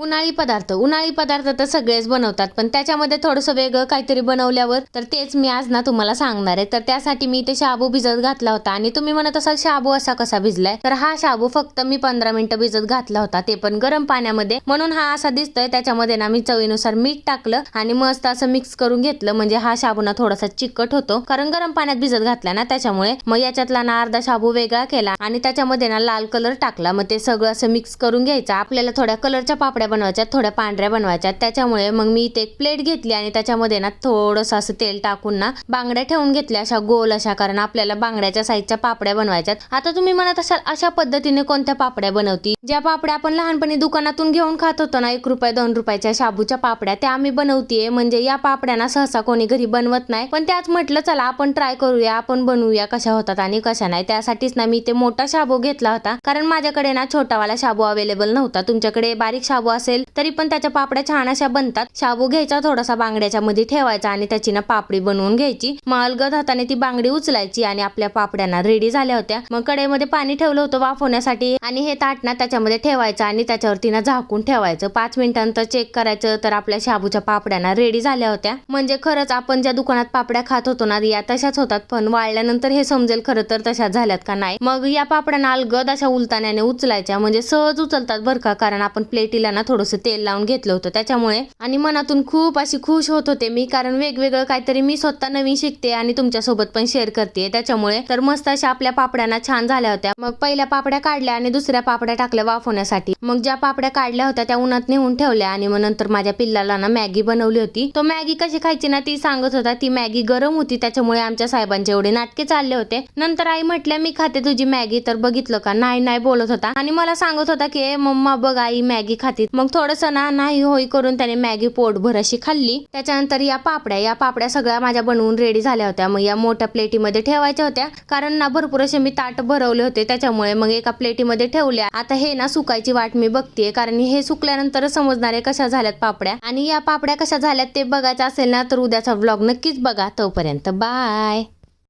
उन्हाळी पदार्थ तर सगळेच बनवतात, पण त्याच्यामध्ये थोडंसं वेगळं काहीतरी बनवल्यावर तर तेच मी आज ना तुम्हाला सांगणार आहे. तर त्यासाठी मी इथे शाबू भिजत घातला होता. आणि तुम्ही म्हणत असाल शाबू असा कसा भिजलाय, तर हा शाबू फक्त मी 15 मिनिटं भिजत घातला होता, ते पण गरम पाण्यामध्ये. म्हणून हा असा दिसतोय. त्याच्यामध्ये ना मी चवीनुसार मीठ टाकलं आणि मस्त असं मिक्स करून घेतलं. म्हणजे हा शाबू ना थोडासा चिकट होतो, कारण गरम पाण्यात भिजत घातला ना त्याच्यामुळे. मग याच्यातला ना अर्धा शाबू वेगळा केला आणि त्याच्यामध्ये ना लाल कलर टाकला. मग ते सगळं असं मिक्स करून घ्यायचं. आपल्याला थोड्या कलरच्या पापड्या बनवायच्या, थोड्या पांढऱ्या बनवायच्या. त्याच्यामुळे मग मी इथे एक प्लेट घेतली आणि त्याच्यामध्ये ना थोडंसं असं तेल टाकून ना बांगड्या ठेवून घेतल्या अशा गोल अशा, कारण आपल्याला बांगड्याच्या साईजच्या पापड्या बनवायच्यात. आता तुम्ही म्हणत असाल अशा पद्धतीने कोणत्या पापड्या बनवती? ज्या पापड्या आपण लहानपणी दुकानातून घेऊन खात होतो ना, 1 रुपये 2 रुपयाच्या शाबूच्या पापड्या, त्या आम्ही बनवतीये. म्हणजे या पापड्या ना सहसा कोणी घरी बनवत नाही, पण त्याच म्हटलं चला आपण ट्राय करूया, आपण बनवूया कशा होतात आणि कशा नाही. त्यासाठीच ना मी ते मोठा शाबू घेतला होता, कारण माझ्याकडे ना छोटावाला शाबू अवेलेबल नव्हता. तुमच्याकडे बारीक शाबू असेल तरी पण त्याच्या पापड्या छान अशा बनतात. शाबू घ्यायचा, थोडासा बांगड्याच्या मध्ये ठेवायचा आणि त्याची ना पापडी बनवून घ्यायची. मग अलगद हाताने ती बांगडी उचलायची आणि आपल्या पापड्यांना रेडी झाल्या होत्या. मग कढईमध्ये पाणी ठेवलं होतं वाफवण्यासाठी आणि हे ताट ना त्याच्यामध्ये ठेवायचं आणि त्याच्यावरती ना झाकून ठेवायचं. 5 मिनिटांनंतर चेक करायचं, तर आपल्या शाबूच्या पापड्यांना रेडी झाल्या होत्या. म्हणजे खरंच आपण ज्या दुकानात पापड्या खात होतो ना या तशाच होतात, पण वाळल्यानंतर हे समजेल खरं तर तशाच झाल्यात का नाही. मग या पापड्यांना अलगद अशा उलताण्याने उचलायच्या, म्हणजे सहज उचलतात बरं का, कारण आपण प्लेटीला ना थोडंसं तेल लावून घेतलं होतं त्याच्यामुळे. आणि मनातून खूप अशी खुश होत होते मी, कारण वेगवेगळं काहीतरी मी स्वतः नवीन शिकते आणि तुमच्यासोबत पण शेअर करते त्याच्यामुळे. तर मस्त अशा आपल्या पापड्यांना छान झाल्या होत्या. मग पहिल्या पापड्या काढल्या आणि दुसऱ्या पापड्या टाकल्या वाफवण्यासाठी. मग ज्या पापड्या काढल्या होत्या त्या उन्हात नेऊन ठेवल्या आणि मग नंतर माझ्या पिल्लाला ना मॅगी बनवली होती. तो मॅगी कशी खायची ना ती सांगत होता. ती मॅगी गरम होती, त्याच्यामुळे आमच्या साहेबांचे एवढे नाटके चालले होते. नंतर आई म्हटल्या मी खाते तुझी मॅगी, तर बघितलं का नाही नाही बोलत होता आणि मला सांगत होता की मम्मा बघ आई मॅगी खाती. मग थोडंसं ना नाही होई करून त्याने मॅगी पोटभर अशी खाल्ली. त्याच्यानंतर या पापड्या सगळ्या माझ्या बनवून रेडी झाल्या होत्या. मग या मोठ्या प्लेटीमध्ये ठेवायच्या होत्या, कारण ना भरपूर असे मी ताट भरवले होते त्याच्यामुळे. मग एका प्लेटीमध्ये ठेवल्या. आता हे ना सुकायची वाट मी बघतेय, कारण हे सुकल्यानंतर समजणार आहे कशा झाल्यात पापड्या. आणि या पापड्या कशा झाल्यात ते बघायचं असेल ना तर उद्याचा व्लॉग नक्कीच बघा. तोपर्यंत बाय.